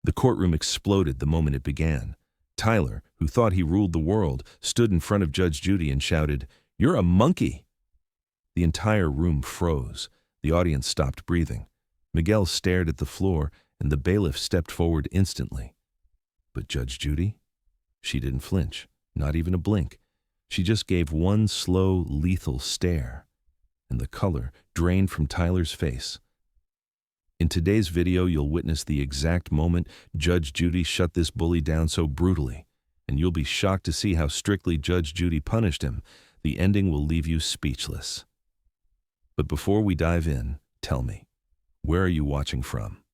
The courtroom exploded the moment it began. Tyler, who thought he ruled the world, stood in front of Judge Judy and shouted, "You're a monkey!" The entire room froze. The audience stopped breathing. Miguel stared at the floor, and the bailiff stepped forward instantly. But Judge Judy? She didn't flinch, not even a blink. She just gave one slow, lethal stare, and the color drained from Tyler's face. In today's video, you'll witness the exact moment Judge Judy shut this bully down so brutally, and you'll be shocked to see how strictly Judge Judy punished him. The ending will leave you speechless. But before we dive in, tell me, where are you watching from?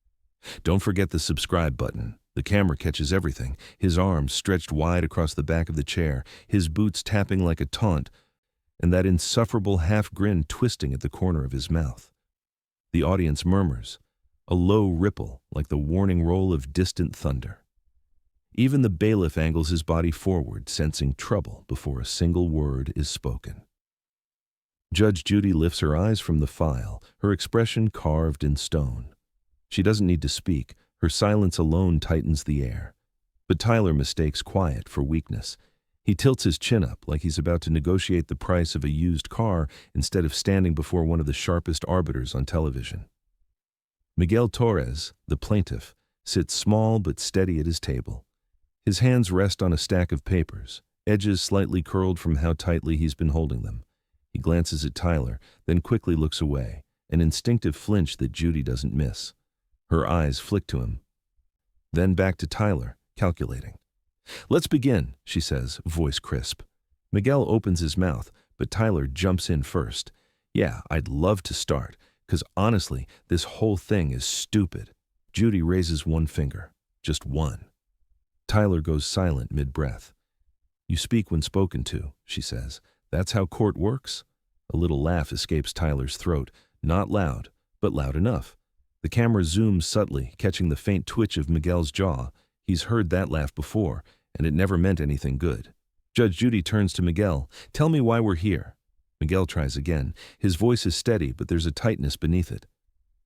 Don't forget the subscribe button. The camera catches everything, his arms stretched wide across the back of the chair, his boots tapping like a taunt, and that insufferable half-grin twisting at the corner of his mouth. The audience murmurs, a low ripple like the warning roll of distant thunder. Even the bailiff angles his body forward, sensing trouble before a single word is spoken. Judge Judy lifts her eyes from the file, her expression carved in stone. She doesn't need to speak. Her silence alone tightens the air. But Tyler mistakes quiet for weakness. He tilts his chin up like he's about to negotiate the price of a used car instead of standing before one of the sharpest arbiters on television. Miguel Torres, the plaintiff, sits small but steady at his table. His hands rest on a stack of papers, edges slightly curled from how tightly he's been holding them. He glances at Tyler, then quickly looks away, an instinctive flinch that Judy doesn't miss. Her eyes flick to him. Then back to Tyler, calculating. "Let's begin," she says, voice crisp. Miguel opens his mouth, but Tyler jumps in first. "Yeah, I'd love to start, 'cause honestly, this whole thing is stupid." Judy raises one finger, just one. Tyler goes silent mid-breath. "You speak when spoken to," she says. "That's how court works?" A little laugh escapes Tyler's throat, not loud, but loud enough. The camera zooms subtly, catching the faint twitch of Miguel's jaw. He's heard that laugh before, and it never meant anything good. Judge Judy turns to Miguel. "Tell me why we're here." Miguel tries again. His voice is steady, but there's a tightness beneath it.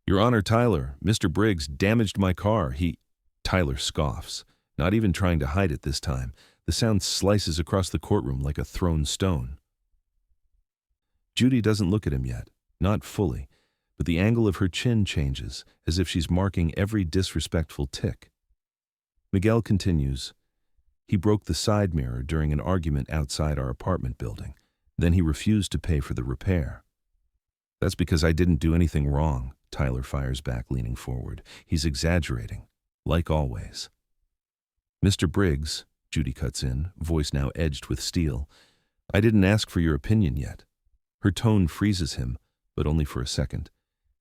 "Your Honor, Tyler, Mr. Briggs damaged my car. Tyler scoffs, not even trying to hide it this time. The sound slices across the courtroom like a thrown stone. Judy doesn't look at him yet, not fully, but the angle of her chin changes, as if she's marking every disrespectful tick. Miguel continues. "He broke the side mirror during an argument outside our apartment building. Then he refused to pay for the repair." "That's because I didn't do anything wrong," Tyler fires back, leaning forward. He's exaggerating, like always. "Mr. Briggs," Judy cuts in, voice now edged with steel, "I didn't ask for your opinion yet." Her tone freezes him, but only for a second.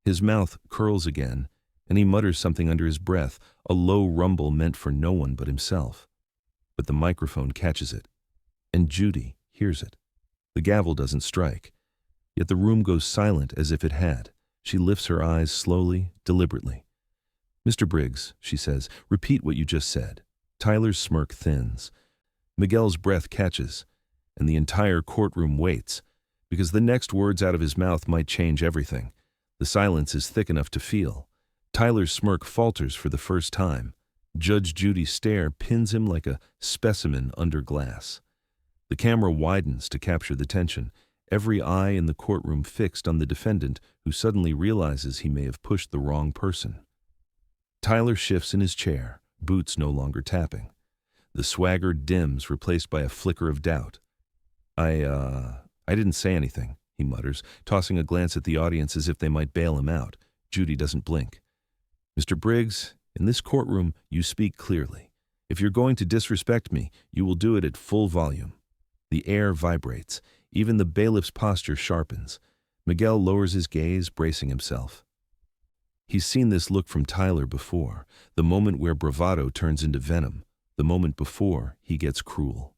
His mouth curls again, and he mutters something under his breath, a low rumble meant for no one but himself. But the microphone catches it, and Judy hears it. The gavel doesn't strike, yet the room goes silent as if it had. She lifts her eyes slowly, deliberately. "Mr. Briggs," she says, "repeat what you just said." Tyler's smirk thins. Miguel's breath catches, and the entire courtroom waits, because the next words out of his mouth might change everything. The silence is thick enough to feel. Tyler's smirk falters for the first time. Judge Judy's stare pins him like a specimen under glass. The camera widens to capture the tension, every eye in the courtroom fixed on the defendant, who suddenly realizes he may have pushed the wrong person. Tyler shifts in his chair, boots no longer tapping. The swagger dims, replaced by a flicker of doubt. I didn't say anything," he mutters, tossing a glance at the audience as if they might bail him out. Judy doesn't blink. "Mr. Briggs, in this courtroom, you speak clearly. If you're going to disrespect me, you will do it at full volume." The air vibrates. Even the bailiff's posture sharpens. Miguel lowers his gaze, bracing himself. He's seen this look from Tyler before, the moment where bravado turns into venom, the moment before he gets cruel.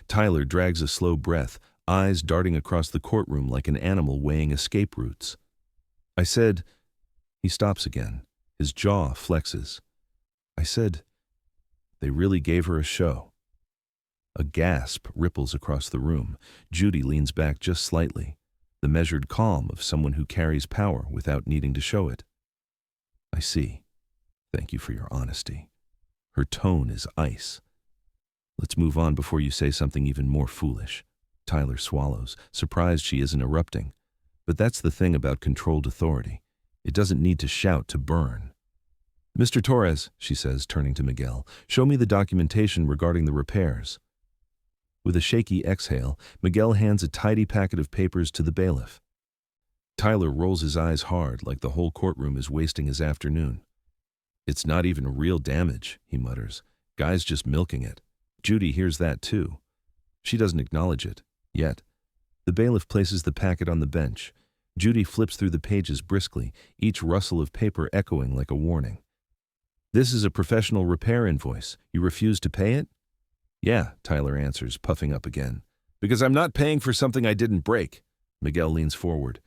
Tyler drags a slow breath, eyes darting across the courtroom like an animal weighing escape routes. "I said—" He stops again. His jaw flexes. "I said, they really gave her a show." A gasp ripples across the room. Judy leans back just slightly, the measured calm of someone who carries power without needing to show it. "I see. Thank you for your honesty," Her tone is ice. Let's move on before you say something even more foolish. Tyler swallows, surprised she isn't erupting. But that's the thing about controlled authority. It doesn't need to shout to burn. Mr. Torres, she says, turning to Miguel, show me the documentation regarding the repairs. With a shaky exhale, Miguel hands a tidy packet of papers to the bailiff. Tyler rolls his eyes hard, like the whole courtroom is wasting his afternoon. It's not even real damage, he mutters. Guy's just milking it. Judy hears that too. She doesn't acknowledge it, yet. The bailiff places the packet on the bench. Judy flips through the pages briskly, each rustle of paper echoing like a warning. This is a professional repair invoice. You refuse to pay it? Yeah, Tyler answers, puffing up again. Because I'm not paying for something I didn't break. Miguel leans forward.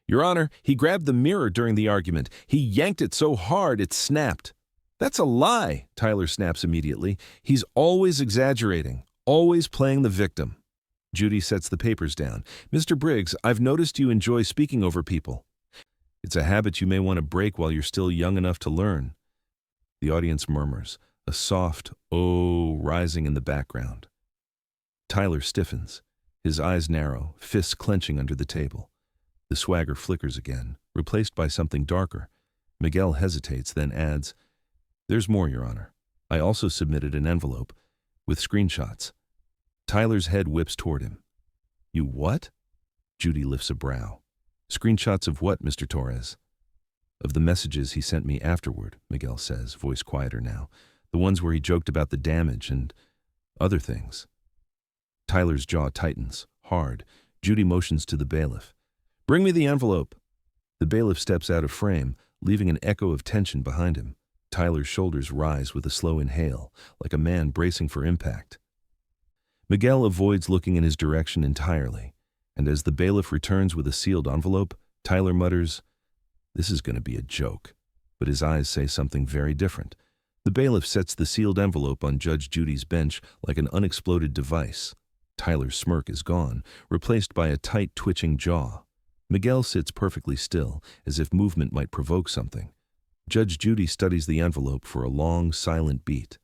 Your Honor, he grabbed the mirror during the argument. He yanked it so hard it snapped. That's a lie, Tyler snaps immediately. He's always exaggerating, always playing the victim. Judy sets the papers down. Mr. Briggs, I've noticed you enjoy speaking over people. It's a habit you may want to break while you're still young enough to learn. The audience murmurs, a soft "oh" rising in the background. Tyler stiffens, his eyes narrow, fists clenching under the table. The swagger flickers again, replaced by something darker. Miguel hesitates, then adds, There's more, Your Honor. I also submitted an envelope with screenshots. Tyler's head whips toward him. You what? Judy lifts a brow. Screenshots of what, Mr. Torres? Of the messages he sent me afterward, Miguel says, voice quieter now. The ones where he joked about the damage and other things. Tyler's jaw tightens, hard. Judy motions to the bailiff. Bring me the envelope. The bailiff steps out of frame, leaving an echo of tension behind him. Tyler's shoulders rise with a slow inhale, like a man bracing for impact. Miguel avoids looking in his direction entirely, and as the bailiff returns with a sealed envelope, Tyler mutters, This is going to be a joke. But his eyes say something very different. The bailiff sets the sealed envelope on Judge Judy's bench like an unexploded device. Tyler's smirk is gone, replaced by a tight, twitching jaw. Miguel sits perfectly still, as if movement might provoke something. Judge Judy studies the envelope for a long, silent beat.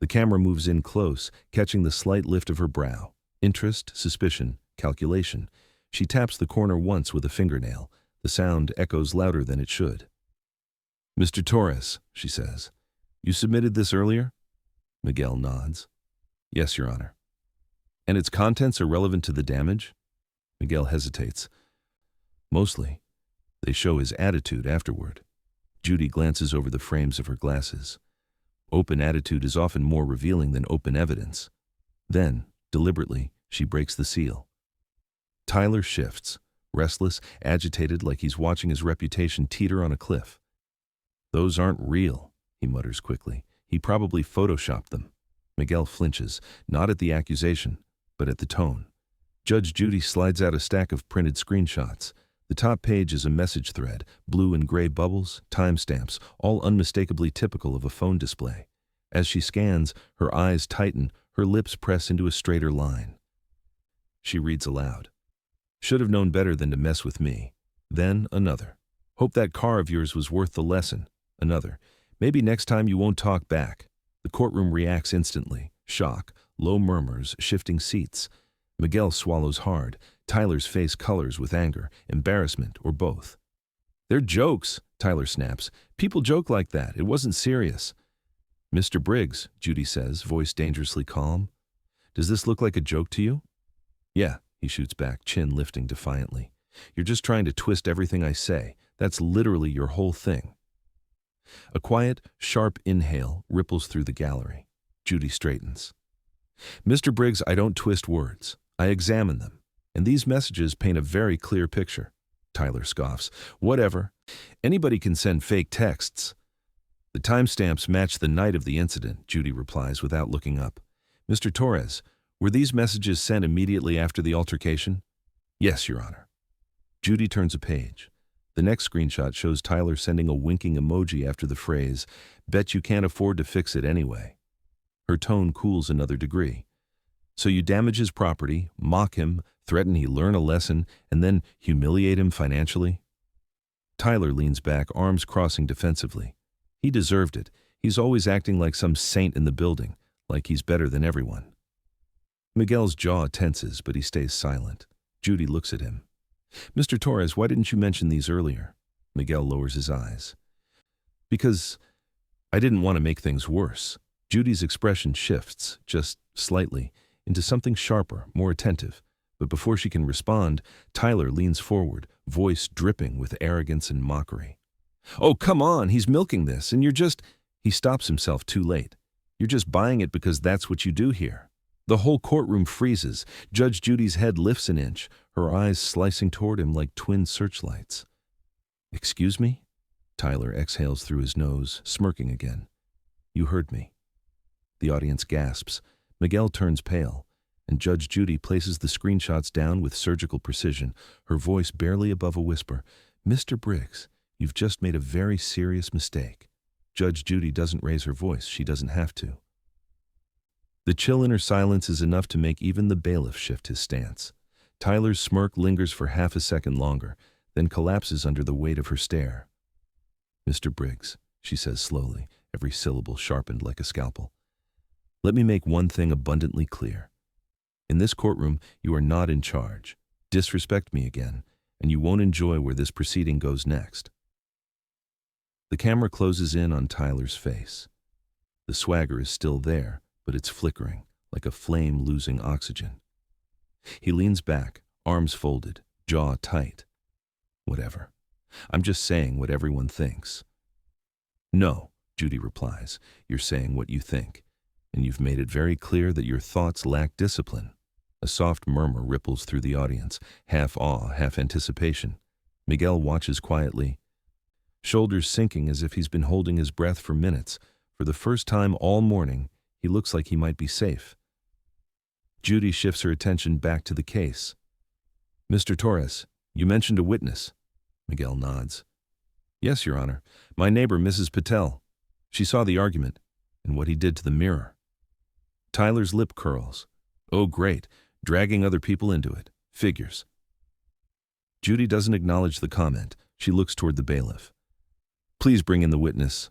The camera moves in close, catching the slight lift of her brow. Interest, suspicion, calculation. She taps the corner once with a fingernail. The sound echoes louder than it should. Mr. Torres, she says, you submitted this earlier? Miguel nods. Yes, Your Honor. And its contents are relevant to the damage? Miguel hesitates. Mostly. They show his attitude afterward. Judy glances over the frames of her glasses. Open attitude is often more revealing than open evidence. Then, deliberately, she breaks the seal. Tyler shifts, restless, agitated like he's watching his reputation teeter on a cliff. Those aren't real, he mutters quickly. He probably photoshopped them. Miguel flinches, not at the accusation, but at the tone. Judge Judy slides out a stack of printed screenshots. The top page is a message thread, blue and gray bubbles, timestamps, all unmistakably typical of a phone display. As she scans, her eyes tighten, her lips press into a straighter line. She reads aloud. Should have known better than to mess with me. Then another. Hope that car of yours was worth the lesson. Another. Maybe next time you won't talk back. The courtroom reacts instantly. Shock, low murmurs, shifting seats. Miguel swallows hard. Tyler's face colors with anger, embarrassment, or both. They're jokes, Tyler snaps. People joke like that. It wasn't serious. Mr. Briggs, Judy says, voice dangerously calm. Does this look like a joke to you? Yeah, he shoots back, chin lifting defiantly. You're just trying to twist everything I say. That's literally your whole thing. A quiet, sharp inhale ripples through the gallery. Judy straightens. Mr. Briggs, I don't twist words. I examine them. And these messages paint a very clear picture. Tyler scoffs. Whatever. Anybody can send fake texts. The timestamps match the night of the incident, Judy replies without looking up. Mr. Torres, were these messages sent immediately after the altercation? Yes, Your Honor. Judy turns a page. The next screenshot shows Tyler sending a winking emoji after the phrase, bet you can't afford to fix it anyway. Her tone cools another degree. So you damage his property, mock him, threaten he learn a lesson, and then humiliate him financially? Tyler leans back, arms crossing defensively. He deserved it. He's always acting like some saint in the building, like he's better than everyone. Miguel's jaw tenses, but he stays silent. Judy looks at him. Mr. Torres, why didn't you mention these earlier? Miguel lowers his eyes. Because I didn't want to make things worse. Judy's expression shifts, just slightly, into something sharper, more attentive. But before she can respond, Tyler leans forward, voice dripping with arrogance and mockery. Oh, come on, he's milking this, and you're just... He stops himself too late. You're just buying it because that's what you do here. The whole courtroom freezes. Judge Judy's head lifts an inch, her eyes slicing toward him like twin searchlights. Excuse me? Tyler exhales through his nose, smirking again. You heard me. The audience gasps. Miguel turns pale, and Judge Judy places the screenshots down with surgical precision, her voice barely above a whisper. Mr. Briggs, you've just made a very serious mistake. Judge Judy doesn't raise her voice. She doesn't have to. The chill in her silence is enough to make even the bailiff shift his stance. Tyler's smirk lingers for half a second longer, then collapses under the weight of her stare. Mr. Briggs, she says slowly, every syllable sharpened like a scalpel. Let me make one thing abundantly clear. In this courtroom, you are not in charge. Disrespect me again, and you won't enjoy where this proceeding goes next. The camera closes in on Tyler's face. The swagger is still there, but it's flickering, like a flame losing oxygen. He leans back, arms folded, jaw tight. Whatever. I'm just saying what everyone thinks. No, Judy replies, you're saying what you think, and you've made it very clear that your thoughts lack discipline. A soft murmur ripples through the audience, half awe, half anticipation. Miguel watches quietly, shoulders sinking as if he's been holding his breath for minutes. For the first time all morning, he looks like he might be safe. Judy shifts her attention back to the case. Mr. Torres, you mentioned a witness. Miguel nods. Yes, Your Honor. My neighbor, Mrs. Patel. She saw the argument and what he did to the mirror. Tyler's lip curls. Oh, great. Dragging other people into it. Figures. Judy doesn't acknowledge the comment. She looks toward the bailiff. Please bring in the witness.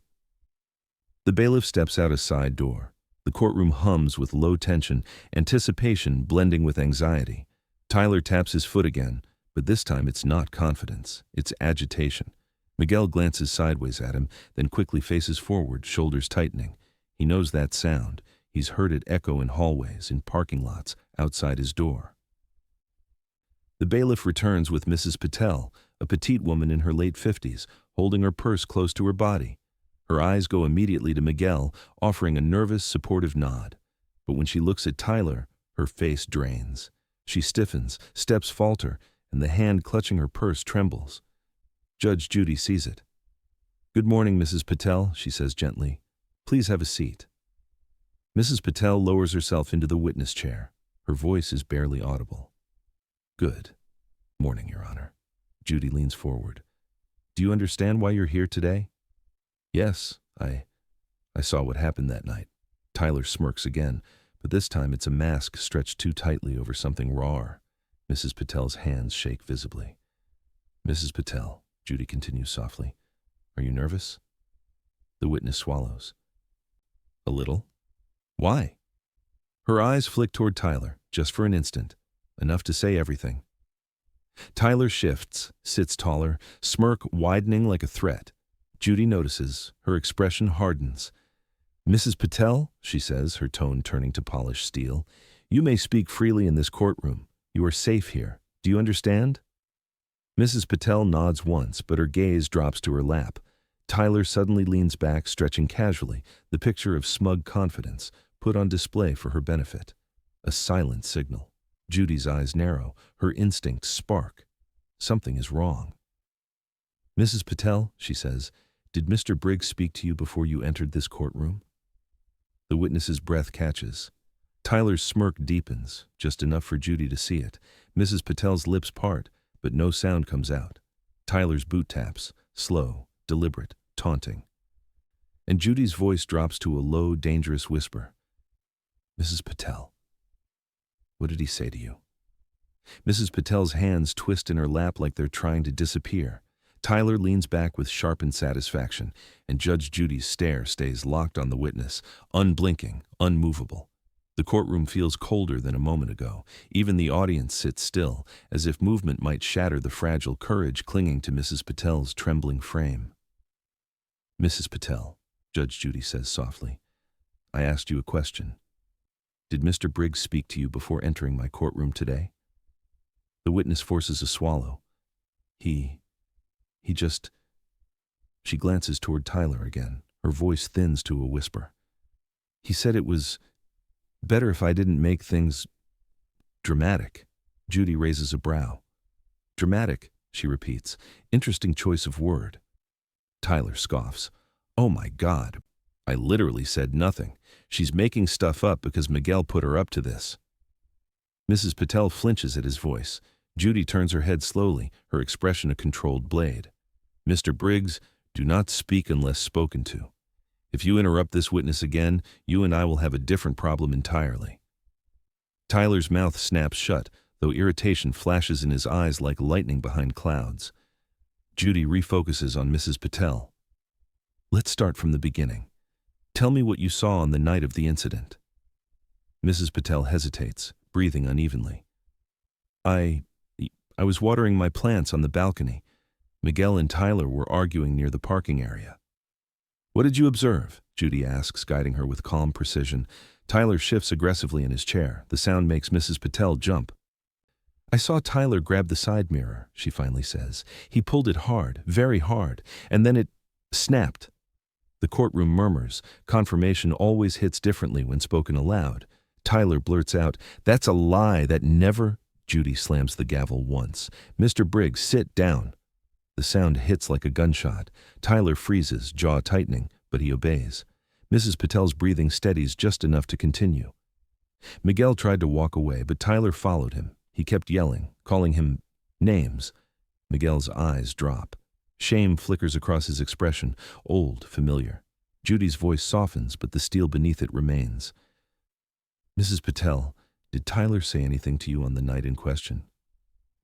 The bailiff steps out a side door. The courtroom hums with low tension, anticipation blending with anxiety. Tyler taps his foot again, but this time it's not confidence, it's agitation. Miguel glances sideways at him, then quickly faces forward, shoulders tightening. He knows that sound. He's heard it echo in hallways, in parking lots, outside his door. The bailiff returns with Mrs. Patel, a petite woman in her late 50s, holding her purse close to her body. Her eyes go immediately to Miguel, offering a nervous, supportive nod. But when she looks at Tyler, her face drains. She stiffens, steps falter, and the hand clutching her purse trembles. Judge Judy sees it. Good morning, Mrs. Patel, she says gently. Please have a seat. Mrs. Patel lowers herself into the witness chair. Her voice is barely audible. Good morning, Your Honor. Judy leans forward. Do you understand why you're here today? Yes, I saw what happened that night. Tyler smirks again, but this time it's a mask stretched too tightly over something raw. Mrs. Patel's hands shake visibly. Mrs. Patel, Judy continues softly, are you nervous? The witness swallows. A little. Why? Her eyes flick toward Tyler, just for an instant, enough to say everything. Tyler shifts, sits taller, smirk widening like a threat. Judy notices, her expression hardens. Mrs. Patel, she says, her tone turning to polished steel, you may speak freely in this courtroom. You are safe here. Do you understand? Mrs. Patel nods once, but her gaze drops to her lap. Tyler suddenly leans back, stretching casually, the picture of smug confidence, put on display for her benefit. A silent signal. Judy's eyes narrow, her instincts spark. Something is wrong. Mrs. Patel, she says, did Mr. Briggs speak to you before you entered this courtroom? The witness's breath catches. Tyler's smirk deepens, just enough for Judy to see it. Mrs. Patel's lips part, but no sound comes out. Tyler's boot taps, slow, deliberate, taunting. And Judy's voice drops to a low, dangerous whisper. Mrs. Patel, what did he say to you? Mrs. Patel's hands twist in her lap like they're trying to disappear. Tyler leans back with sharpened satisfaction, and Judge Judy's stare stays locked on the witness, unblinking, unmovable. The courtroom feels colder than a moment ago. Even the audience sits still, as if movement might shatter the fragile courage clinging to Mrs. Patel's trembling frame. "Mrs. Patel," Judge Judy says softly, "I asked you a question. Did Mr. Briggs speak to you before entering my courtroom today?" The witness forces a swallow. He just... She glances toward Tyler again. Her voice thins to a whisper. "He said it was better if I didn't make things dramatic." Judy raises a brow. "Dramatic," she repeats. "Interesting choice of word." Tyler scoffs. "Oh my God, I literally said nothing. She's making stuff up because Miguel put her up to this." Mrs. Patel flinches at his voice. Judy turns her head slowly, her expression a controlled blade. "Mr. Briggs, do not speak unless spoken to. If you interrupt this witness again, you and I will have a different problem entirely." Tyler's mouth snaps shut, though irritation flashes in his eyes like lightning behind clouds. Judy refocuses on Mrs. Patel. "Let's start from the beginning. Tell me what you saw on the night of the incident." Mrs. Patel hesitates, breathing unevenly. I was watering my plants on the balcony. Miguel and Tyler were arguing near the parking area." "What did you observe?" Judy asks, guiding her with calm precision. Tyler shifts aggressively in his chair. The sound makes Mrs. Patel jump. "I saw Tyler grab the side mirror," she finally says. "He pulled it hard, very hard, and then it snapped." The courtroom murmurs. Confirmation always hits differently when spoken aloud. Tyler blurts out, "That's a lie, that never..." Judy slams the gavel once. "Mr. Briggs, sit down." The sound hits like a gunshot. Tyler freezes, jaw tightening, but he obeys. Mrs. Patel's breathing steadies just enough to continue. Miguel tried to walk away, but Tyler followed him. He kept yelling, calling him names. Miguel's eyes drop. Shame flickers across his expression, old, familiar. Judy's voice softens, but the steel beneath it remains. "Mrs. Patel, did Tyler say anything to you on the night in question?"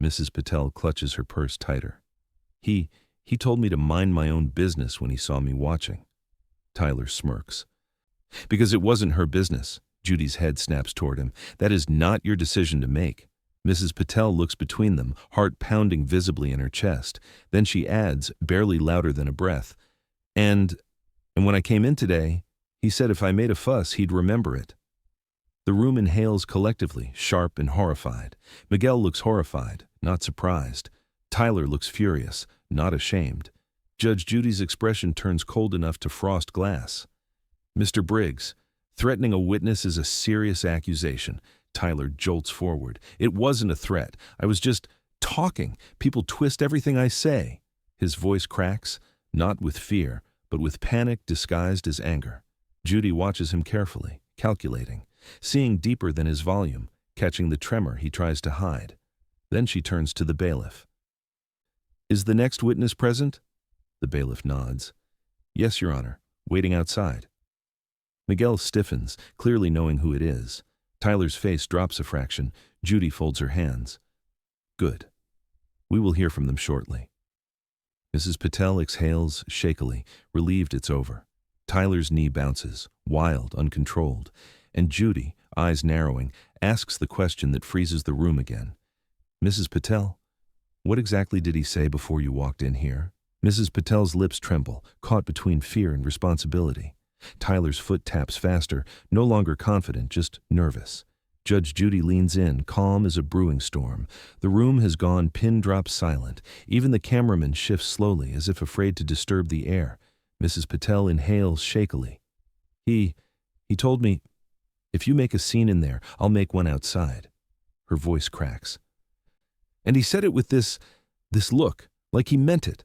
Mrs. Patel clutches her purse tighter. He told me to mind my own business when he saw me watching." Tyler smirks. "Because it wasn't her business." Judy's head snaps toward him. "That is not your decision to make." Mrs. Patel looks between them, heart pounding visibly in her chest. Then she adds, barely louder than a breath, And when I came in today, he said if I made a fuss, he'd remember it." The room inhales collectively, sharp and horrified. Miguel looks horrified, not surprised. Tyler looks furious, not ashamed. Judge Judy's expression turns cold enough to frost glass. "Mr. Briggs, threatening a witness is a serious accusation." Tyler jolts forward. "It wasn't a threat. I was just talking. People twist everything I say." His voice cracks, not with fear, but with panic disguised as anger. Judy watches him carefully, calculating, seeing deeper than his volume, catching the tremor he tries to hide. Then she turns to the bailiff. "Is the next witness present?" The bailiff nods. "Yes, Your Honor, waiting outside." Miguel stiffens, clearly knowing who it is. Tyler's face drops a fraction. Judy folds her hands. "Good. We will hear from them shortly." Mrs. Patel exhales shakily, relieved it's over. Tyler's knee bounces, wild, uncontrolled, and Judy, eyes narrowing, asks the question that freezes the room again. "Mrs. Patel, what exactly did he say before you walked in here?" Mrs. Patel's lips tremble, caught between fear and responsibility. Tyler's foot taps faster, no longer confident, just nervous. Judge Judy leans in, calm as a brewing storm. The room has gone pin-drop silent. Even the cameraman shifts slowly, as if afraid to disturb the air. Mrs. Patel inhales shakily. He told me, if you make a scene in there, I'll make one outside." Her voice cracks. "And he said it with this look, like he meant it."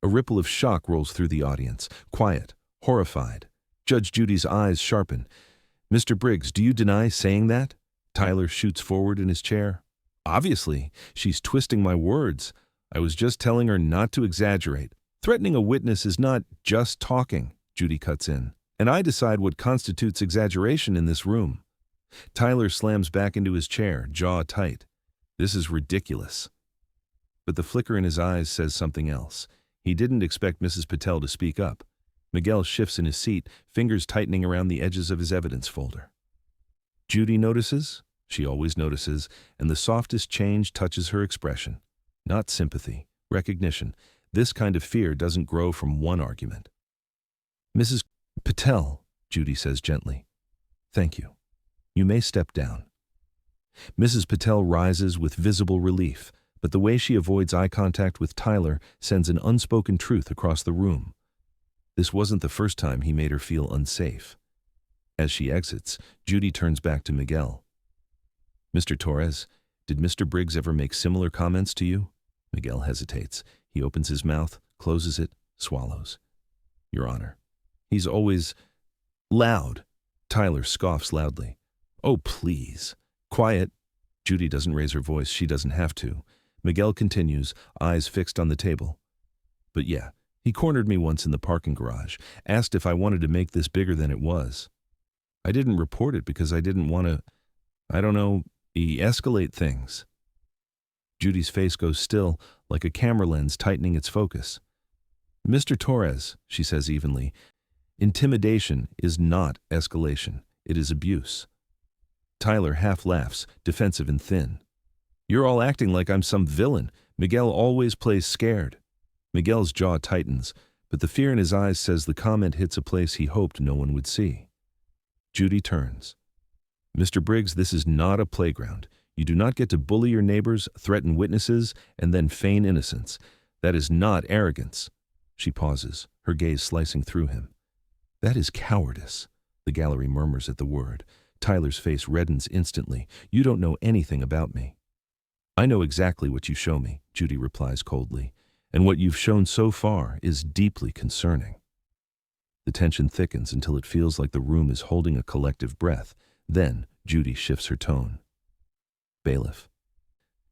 A ripple of shock rolls through the audience, quiet, horrified. Judge Judy's eyes sharpen. "Mr. Briggs, do you deny saying that?" Tyler shoots forward in his chair. "Obviously, she's twisting my words. I was just telling her not to exaggerate. Threatening a witness is not just talking," Judy cuts in. "And I decide what constitutes exaggeration in this room." Tyler slams back into his chair, jaw tight. This is ridiculous. But the flicker in his eyes says something else. He didn't expect Mrs. Patel to speak up. Miguel shifts in his seat, fingers tightening around the edges of his evidence folder. Judy notices. She always notices, and the softest change touches her expression. Not sympathy, recognition. This kind of fear doesn't grow from one argument. Mrs. Patel, Judy says gently. Thank you. You may step down. Mrs. Patel rises with visible relief, but the way she avoids eye contact with Tyler sends an unspoken truth across the room. This wasn't the first time he made her feel unsafe. As she exits, Judy turns back to Miguel. Mr. Torres, did Mr. Briggs ever make similar comments to you? Miguel hesitates. He opens his mouth, closes it, swallows. Your Honor. He's always loud. Tyler scoffs loudly. Oh, please. Quiet. Judy doesn't raise her voice. She doesn't have to. Miguel continues, eyes fixed on the table. But yeah, he cornered me once in the parking garage, asked if I wanted to make this bigger than it was. I didn't report it because I didn't want to, escalate things. Judy's face goes still, like a camera lens tightening its focus. Mr. Torres, she says evenly, intimidation is not escalation. It is abuse. Tyler half laughs, defensive and thin. You're all acting like I'm some villain. Miguel always plays scared. Miguel's jaw tightens, but the fear in his eyes says the comment hits a place he hoped no one would see. Judy turns. Mr. Briggs, this is not a playground. You do not get to bully your neighbors, threaten witnesses, and then feign innocence. That is not arrogance. She pauses, her gaze slicing through him. That is cowardice. The gallery murmurs at the word. Tyler's face reddens instantly. You don't know anything about me. I know exactly what you show me, Judy replies coldly, and what you've shown so far is deeply concerning. The tension thickens until it feels like the room is holding a collective breath. Then, Judy shifts her tone. Bailiff.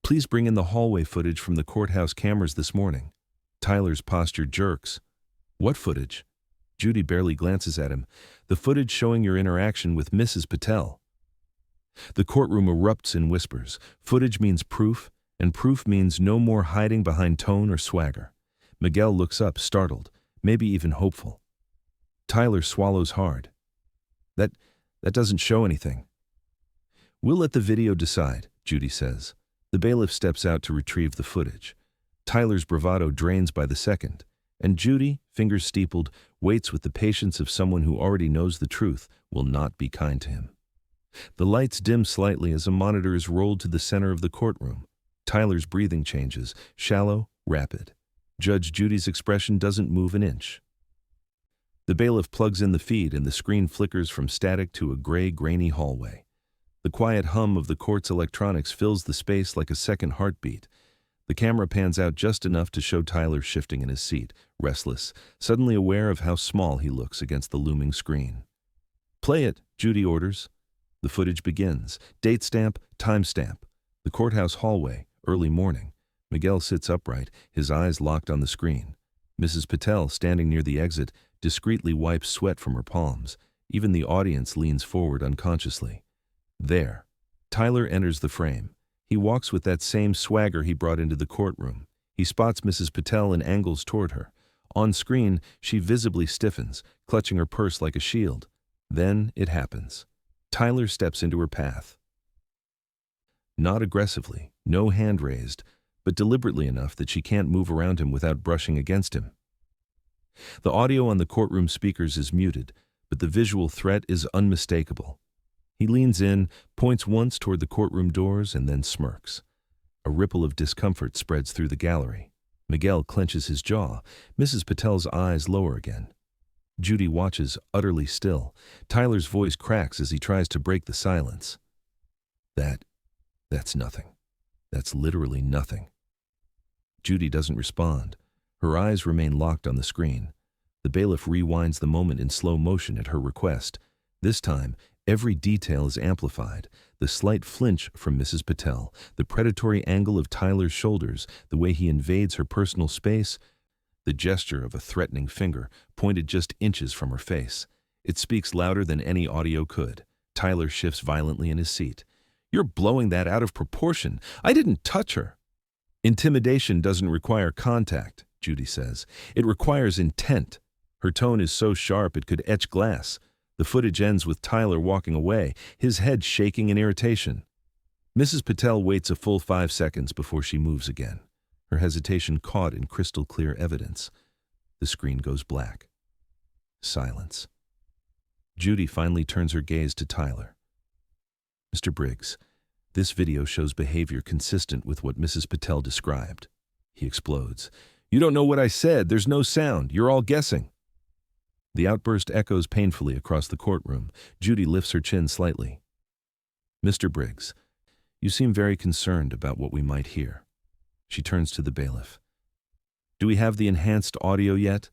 Please bring in the hallway footage from the courthouse cameras this morning. Tyler's posture jerks. What footage? Judy barely glances at him. The footage showing your interaction with Mrs. Patel. The courtroom erupts in whispers. Footage means proof, and proof means no more hiding behind tone or swagger. Miguel looks up, startled, maybe even hopeful. Tyler swallows hard. That doesn't show anything. We'll let the video decide, Judy says. The bailiff steps out to retrieve the footage. Tyler's bravado drains by the second, and Judy, fingers steepled, waits with the patience of someone who already knows the truth will not be kind to him. The lights dim slightly as a monitor is rolled to the center of the courtroom. Tyler's breathing changes, shallow, rapid. Judge Judy's expression doesn't move an inch. The bailiff plugs in the feed and the screen flickers from static to a gray, grainy hallway. The quiet hum of the court's electronics fills the space like a second heartbeat. The camera pans out just enough to show Tyler shifting in his seat, restless, suddenly aware of how small he looks against the looming screen. Play it, Judy orders. The footage begins. Date stamp, time stamp. The courthouse hallway, early morning. Miguel sits upright, his eyes locked on the screen. Mrs. Patel, standing near the exit, discreetly wipes sweat from her palms. Even the audience leans forward unconsciously. There. Tyler enters the frame. He walks with that same swagger he brought into the courtroom. He spots Mrs. Patel and angles toward her. On screen, she visibly stiffens, clutching her purse like a shield. Then it happens. Tyler steps into her path. Not aggressively, no hand raised, but deliberately enough that she can't move around him without brushing against him. The audio on the courtroom speakers is muted, but the visual threat is unmistakable. He leans in, points once toward the courtroom doors, and then smirks. A ripple of discomfort spreads through the gallery. Miguel clenches his jaw. Mrs. Patel's eyes lower again. Judy watches, utterly still. Tyler's voice cracks as he tries to break the silence. That's nothing. That's literally nothing. Judy doesn't respond. Her eyes remain locked on the screen. The bailiff rewinds the moment in slow motion at her request. This time, every detail is amplified. The slight flinch from Mrs. Patel, the predatory angle of Tyler's shoulders, the way he invades her personal space, the gesture of a threatening finger pointed just inches from her face. It speaks louder than any audio could. Tyler shifts violently in his seat. You're blowing that out of proportion. I didn't touch her. Intimidation doesn't require contact, Judy says. It requires intent. Her tone is so sharp it could etch glass. The footage ends with Tyler walking away, his head shaking in irritation. Mrs. Patel waits a full 5 seconds before she moves again, her hesitation caught in crystal clear evidence. The screen goes black. Silence. Judy finally turns her gaze to Tyler. Mr. Briggs, this video shows behavior consistent with what Mrs. Patel described. He explodes. You don't know what I said. There's no sound. You're all guessing. The outburst echoes painfully across the courtroom. Judy lifts her chin slightly. Mr. Briggs, you seem very concerned about what we might hear. She turns to the bailiff. Do we have the enhanced audio yet?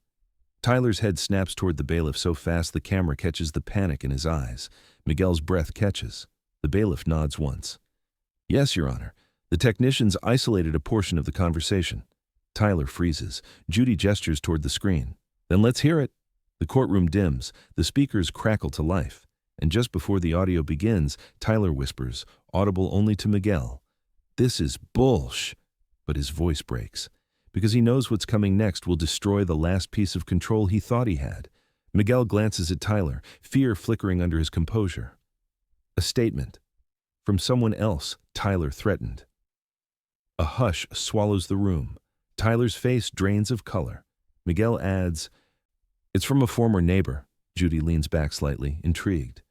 Tyler's head snaps toward the bailiff so fast the camera catches the panic in his eyes. Miguel's breath catches. The bailiff nods once. Yes, Your Honor. The technicians isolated a portion of the conversation. Tyler freezes. Judy gestures toward the screen. Then let's hear it. The courtroom dims. The speakers crackle to life. And just before the audio begins, Tyler whispers, audible only to Miguel, "This is bullsh." But his voice breaks, because he knows what's coming next will destroy the last piece of control he thought he had. Miguel glances at Tyler, fear flickering under his composure. A statement. From someone else, Tyler threatened. A hush swallows the room. Tyler's face drains of color. Miguel adds, "It's from a former neighbor." Judy leans back slightly, intrigued.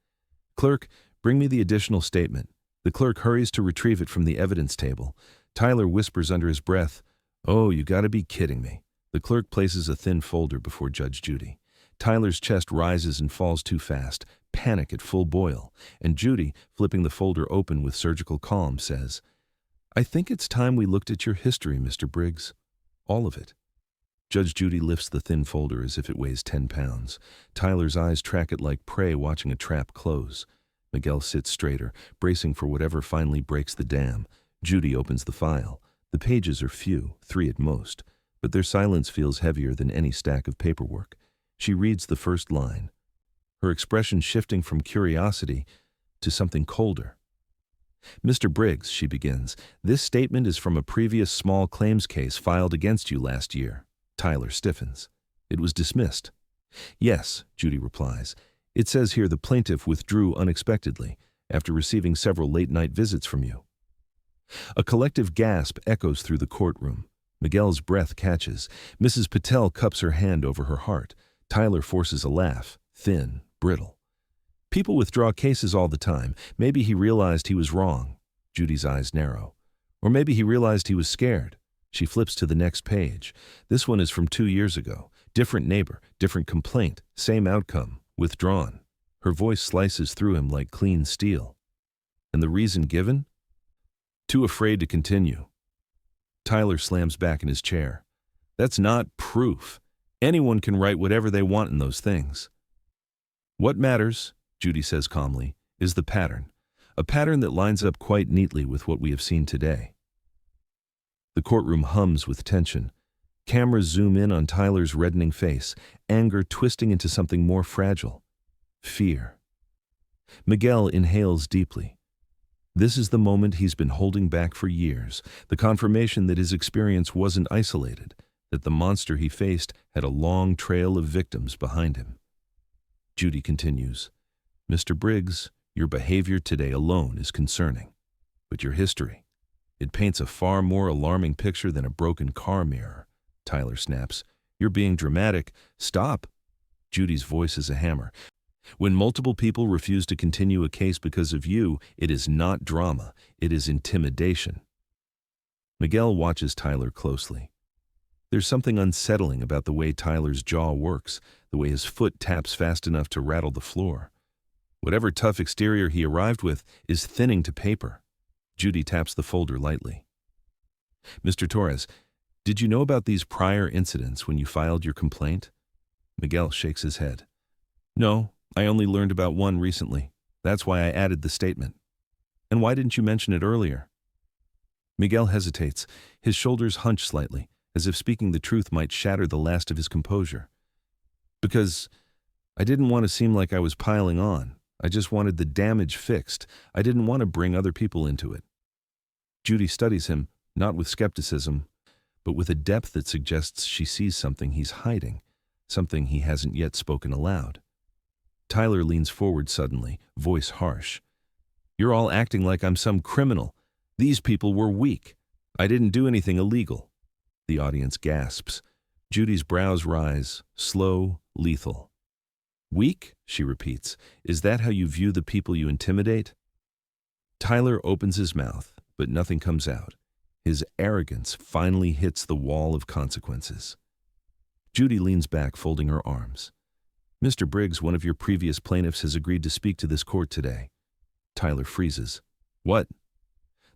"Clerk, bring me the additional statement." The clerk hurries to retrieve it from the evidence table. Tyler whispers under his breath, "Oh, you gotta be kidding me." The clerk places a thin folder before Judge Judy. Tyler's chest rises and falls too fast, panic at full boil, and Judy, flipping the folder open with surgical calm, says, "I think it's time we looked at your history, Mr. Briggs. All of it." Judge Judy lifts the thin folder as if it weighs 10 pounds. Tyler's eyes track it like prey watching a trap close. Miguel sits straighter, bracing for whatever finally breaks the dam. Judy opens the file. The pages are few, 3 at most, but their silence feels heavier than any stack of paperwork. She reads the first line, her expression shifting from curiosity to something colder. "Mr. Briggs," she begins, "this statement is from a previous small claims case filed against you last year." Tyler stiffens. "It was dismissed." "Yes," Judy replies. "It says here the plaintiff withdrew unexpectedly after receiving several late-night visits from you." A collective gasp echoes through the courtroom. Miguel's breath catches. Mrs. Patel cups her hand over her heart. Tyler forces a laugh, thin, brittle. "People withdraw cases all the time. Maybe he realized he was wrong." Judy's eyes narrow. "Or maybe he realized he was scared." She flips to the next page. This one is from 2 years ago. Different neighbor, different complaint, same outcome, withdrawn. Her voice slices through him like clean steel. "And the reason given?" "Too afraid to continue." Tyler slams back in his chair. "That's not proof. Anyone can write whatever they want in those things." "What matters," Judy says calmly, "is the pattern. A pattern that lines up quite neatly with what we have seen today." The courtroom hums with tension. Cameras zoom in on Tyler's reddening face, anger twisting into something more fragile. Fear. Miguel inhales deeply. This is the moment he's been holding back for years, the confirmation that his experience wasn't isolated, that the monster he faced had a long trail of victims behind him. Judy continues, "Mr. Briggs, your behavior today alone is concerning. But your history, it paints a far more alarming picture than a broken car mirror." Tyler snaps, "You're being dramatic. Stop." Judy's voice is a hammer. "When multiple people refuse to continue a case because of you, it is not drama, it is intimidation." Miguel watches Tyler closely. There's something unsettling about the way Tyler's jaw works, the way his foot taps fast enough to rattle the floor. Whatever tough exterior he arrived with is thinning to paper. Judy taps the folder lightly. "Mr. Torres, did you know about these prior incidents when you filed your complaint?" Miguel shakes his head. "No, I only learned about one recently. That's why I added the statement." "And why didn't you mention it earlier?" Miguel hesitates, his shoulders hunch slightly, as if speaking the truth might shatter the last of his composure. "Because I didn't want to seem like I was piling on. I just wanted the damage fixed. I didn't want to bring other people into it." Judy studies him, not with skepticism, but with a depth that suggests she sees something he's hiding, something he hasn't yet spoken aloud. Tyler leans forward suddenly, voice harsh. "You're all acting like I'm some criminal. These people were weak. I didn't do anything illegal." The audience gasps. Judy's brows rise, slow, lethal. "Weak?" she repeats. "Is that how you view the people you intimidate?" Tyler opens his mouth, but nothing comes out. His arrogance finally hits the wall of consequences. Judy leans back, folding her arms. "Mr. Briggs, one of your previous plaintiffs has agreed to speak to this court today." Tyler freezes. "What?"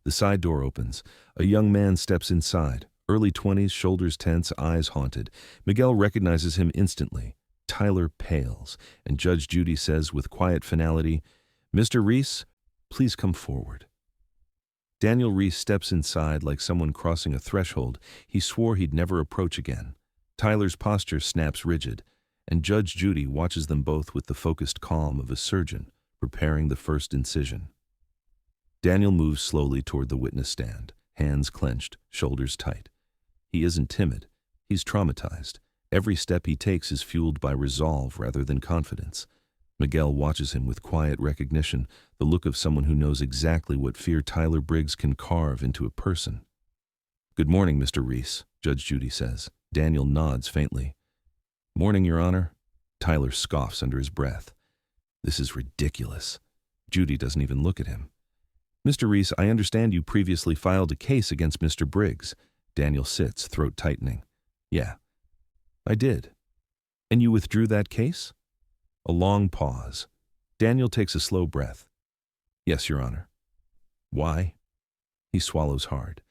The side door opens. A young man steps inside, early 20s, shoulders tense, eyes haunted. Miguel recognizes him instantly. Tyler pales, and Judge Judy says with quiet finality, "Mr. Reese, please come forward." Daniel Reese steps inside like someone crossing a threshold he swore he'd never approach again. Tyler's posture snaps rigid, and Judge Judy watches them both with the focused calm of a surgeon preparing the first incision. Daniel moves slowly toward the witness stand, hands clenched, shoulders tight. He isn't timid. He's traumatized. Every step he takes is fueled by resolve rather than confidence. Miguel watches him with quiet recognition, the look of someone who knows exactly what fear Tyler Briggs can carve into a person. "Good morning, Mr. Reese," Judge Judy says. Daniel nods faintly. "Morning, Your Honor." Tyler scoffs under his breath. This is ridiculous. Judy doesn't even look at him. "Mr. Reese, I understand you previously filed a case against Mr. Briggs." Daniel sits, throat tightening. "Yeah, I did." "And you withdrew that case?" A long pause. Daniel takes a slow breath. "Yes, Your Honor." "Why?" He swallows hard.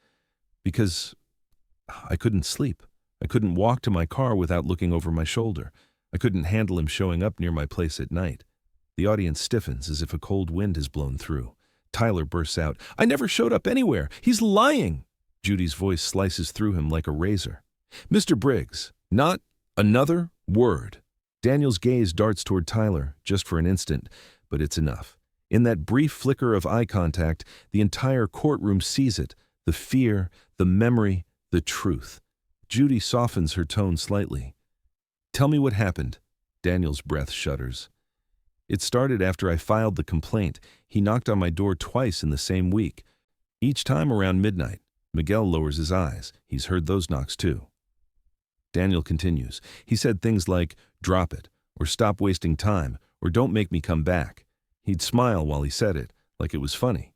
"Because I couldn't sleep. I couldn't walk to my car without looking over my shoulder. I couldn't handle him showing up near my place at night." The audience stiffens as if a cold wind has blown through. Tyler bursts out, "I never showed up anywhere. He's lying." Judy's voice slices through him like a razor. "Mr. Briggs, not another word." Daniel's gaze darts toward Tyler, just for an instant, but it's enough. In that brief flicker of eye contact, the entire courtroom sees it, the fear, the memory, the truth. Judy softens her tone slightly. "Tell me what happened." Daniel's breath shudders. "It started after I filed the complaint. He knocked on my door twice in the same week. Each time around midnight." Miguel lowers his eyes. He's heard those knocks too. Daniel continues. "He said things like, 'Drop it,' or 'Stop wasting time,' or 'Don't make me come back.' He'd smile while he said it, like it was funny."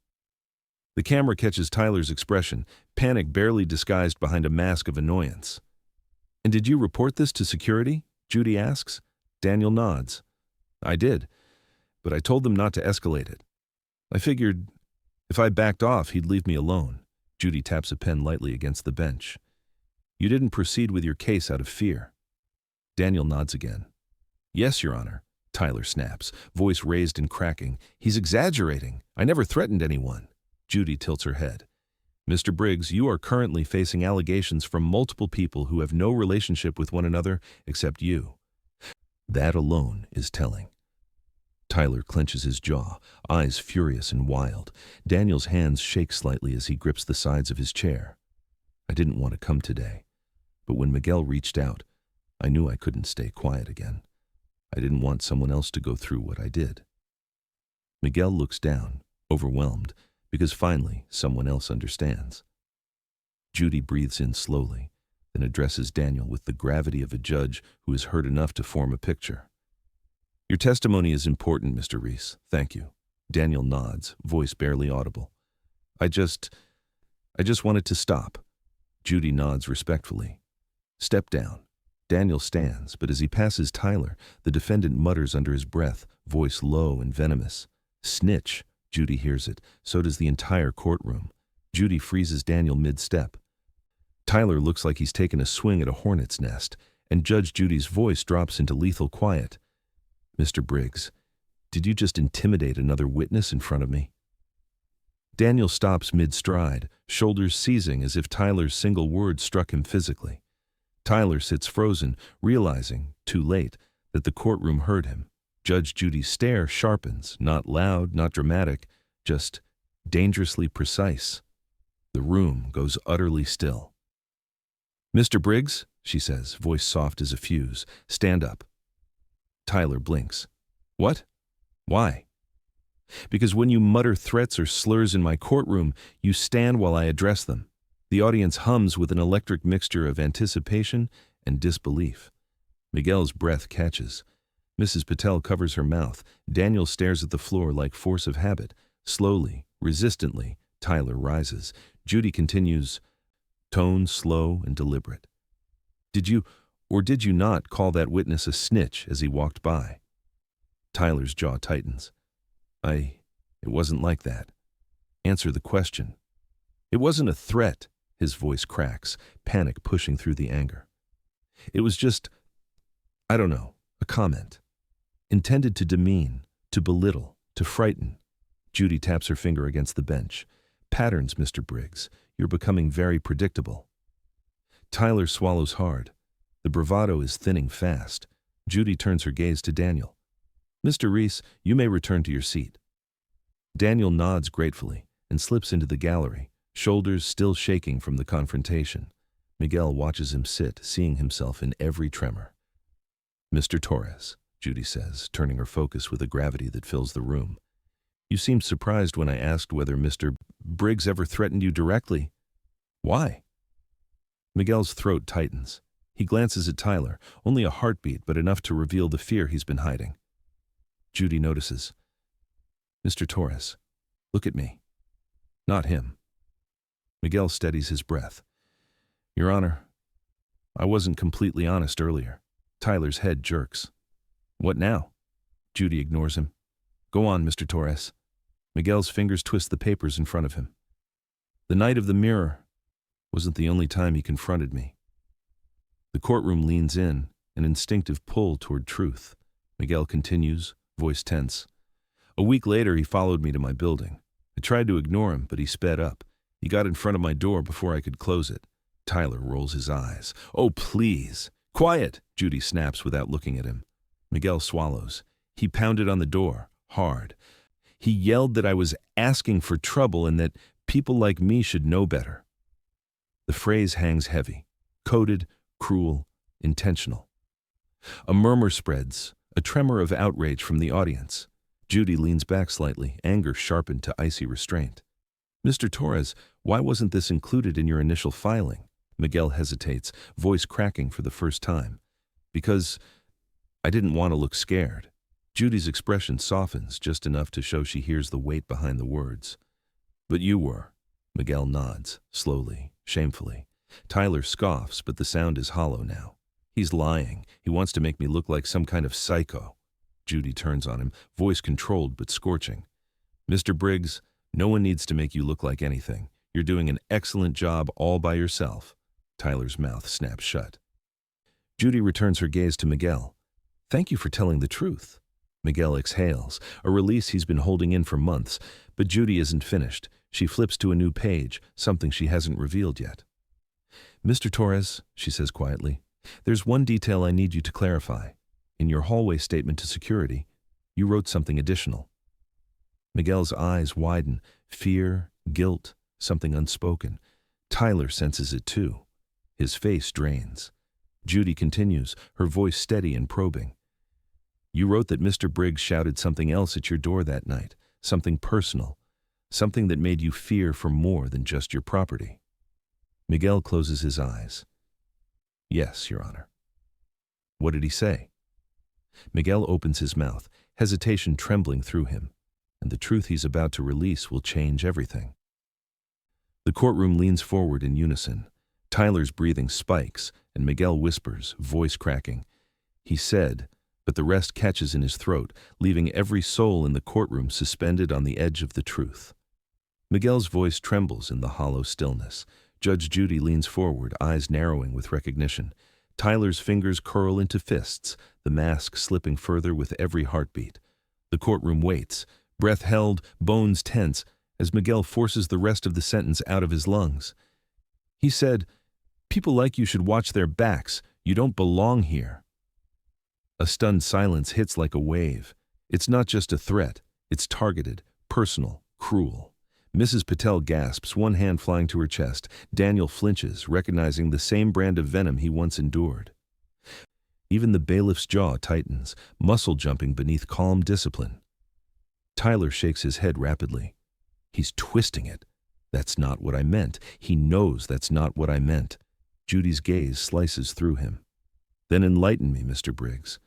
The camera catches Tyler's expression, panic barely disguised behind a mask of annoyance. "And did you report this to security?" Judy asks. Daniel nods. "I did, but I told them not to escalate it. I figured if I backed off, he'd leave me alone." Judy taps a pen lightly against the bench. "You didn't proceed with your case out of fear." Daniel nods again. "Yes, Your Honor." Tyler snaps, voice raised and cracking. "He's exaggerating. I never threatened anyone." Judy tilts her head. "Mr. Briggs, you are currently facing allegations from multiple people who have no relationship with one another except you. That alone is telling." Tyler clenches his jaw, eyes furious and wild. Daniel's hands shake slightly as he grips the sides of his chair. "I didn't want to come today, but when Miguel reached out, I knew I couldn't stay quiet again. I didn't want someone else to go through what I did." Miguel looks down, overwhelmed, because finally someone else understands. Judy breathes in slowly, then addresses Daniel with the gravity of a judge who has heard enough to form a picture. "Your testimony is important, Mr. Reese. Thank you." Daniel nods, voice barely audible. I just wanted to stop." Judy nods respectfully. "Step down." Daniel stands, but as he passes Tyler, the defendant mutters under his breath, voice low and venomous. "Snitch." Judy hears it. So does the entire courtroom. Judy freezes Daniel mid-step. Tyler looks like he's taken a swing at a hornet's nest, and Judge Judy's voice drops into lethal quiet. "Mr. Briggs, did you just intimidate another witness in front of me?" Daniel stops mid-stride, shoulders seizing as if Tyler's single word struck him physically. Tyler sits frozen, realizing, too late, that the courtroom heard him. Judge Judy's stare sharpens, not loud, not dramatic, just dangerously precise. The room goes utterly still. Mr. Briggs, she says, voice soft as a fuse, stand up. Tyler blinks. What? Why? Because when you mutter threats or slurs in my courtroom, you stand while I address them. The audience hums with an electric mixture of anticipation and disbelief. Miguel's breath catches. Mrs. Patel covers her mouth. Daniel stares at the floor like force of habit. Slowly, resistantly, Tyler rises. Judy continues, tone slow and deliberate. Did you, or did you not, call that witness a snitch as he walked by? Tyler's jaw tightens. It wasn't like that. Answer the question. It wasn't a threat, his voice cracks, panic pushing through the anger. It was just, I don't know, a comment. Intended to demean, to belittle, to frighten. Judy taps her finger against the bench. Patterns, Mr. Briggs. You're becoming very predictable. Tyler swallows hard. The bravado is thinning fast. Judy turns her gaze to Daniel. Mr. Reese, you may return to your seat. Daniel nods gratefully and slips into the gallery, shoulders still shaking from the confrontation. Miguel watches him sit, seeing himself in every tremor. Mr. Torres, Judy says, turning her focus with a gravity that fills the room. You seemed surprised when I asked whether Mr. Briggs ever threatened you directly. Why? Miguel's throat tightens. He glances at Tyler, only a heartbeat but enough to reveal the fear he's been hiding. Judy notices. Mr. Torres, look at me. Not him. Miguel steadies his breath. Your Honor, I wasn't completely honest earlier. Tyler's head jerks. What now? Judy ignores him. Go on, Mr. Torres. Miguel's fingers twist the papers in front of him. The night of the mirror wasn't the only time he confronted me. The courtroom leans in, an instinctive pull toward truth. Miguel continues, voice tense. A week later, he followed me to my building. I tried to ignore him, but he sped up. He got in front of my door before I could close it. Tyler rolls his eyes. Oh, please. Quiet, Judy snaps without looking at him. Miguel swallows. He pounded on the door, hard. He yelled that I was asking for trouble and that people like me should know better. The phrase hangs heavy, coded, cruel, intentional. A murmur spreads, a tremor of outrage from the audience. Judy leans back slightly, anger sharpened to icy restraint. Mr. Torres, why wasn't this included in your initial filing? Miguel hesitates, voice cracking for the first time. Because I didn't want to look scared. Judy's expression softens just enough to show she hears the weight behind the words. But you were. Miguel nods, slowly, shamefully. Tyler scoffs, but the sound is hollow now. He's lying. He wants to make me look like some kind of psycho. Judy turns on him, voice controlled but scorching. Mr. Briggs, no one needs to make you look like anything. You're doing an excellent job all by yourself. Tyler's mouth snaps shut. Judy returns her gaze to Miguel. Thank you for telling the truth. Miguel exhales, a release he's been holding in for months, but Judy isn't finished. She flips to a new page, something she hasn't revealed yet. Mr. Torres, she says quietly, there's one detail I need you to clarify. In your hallway statement to security, you wrote something additional. Miguel's eyes widen, fear, guilt, something unspoken. Tyler senses it too. His face drains. Judy continues, her voice steady and probing. You wrote that Mr. Briggs shouted something else at your door that night, something personal, something that made you fear for more than just your property. Miguel closes his eyes. Yes, Your Honor. What did he say? Miguel opens his mouth, hesitation trembling through him, and the truth he's about to release will change everything. The courtroom leans forward in unison. Tyler's breathing spikes, and Miguel whispers, voice cracking. He said, but the rest catches in his throat, leaving every soul in the courtroom suspended on the edge of the truth. Miguel's voice trembles in the hollow stillness. Judge Judy leans forward, eyes narrowing with recognition. Tyler's fingers curl into fists, the mask slipping further with every heartbeat. The courtroom waits, breath held, bones tense, as Miguel forces the rest of the sentence out of his lungs. He said, "People like you should watch their backs. You don't belong here." A stunned silence hits like a wave. It's not just a threat. It's targeted, personal, cruel. Mrs. Patel gasps, one hand flying to her chest. Daniel flinches, recognizing the same brand of venom he once endured. Even the bailiff's jaw tightens, muscle jumping beneath calm discipline. Tyler shakes his head rapidly. He's twisting it. That's not what I meant. He knows that's not what I meant. Judy's gaze slices through him. Then enlighten me, Mr. Briggs.